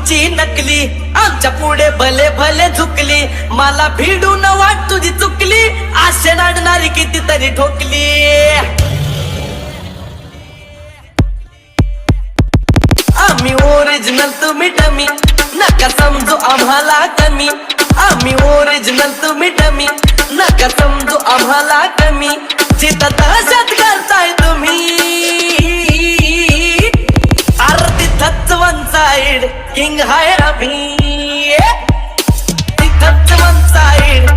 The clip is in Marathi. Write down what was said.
तुमची नकली आमच्या पुढे भले भले झुकली मला भिडून वाट तुझी चुकली आशे नाडणारी कितीतरी ठोकली आम्ही ओरिजिनल तुम्ही डमी नका समजू आम्हाला कमी आम्ही ओरिजिनल तुम्ही डमी नका समजू आम्हाला कमी चितात हसत करताय तुम्ही आरती थच वन साइड किंग हाय अभी तिथंच वन साइड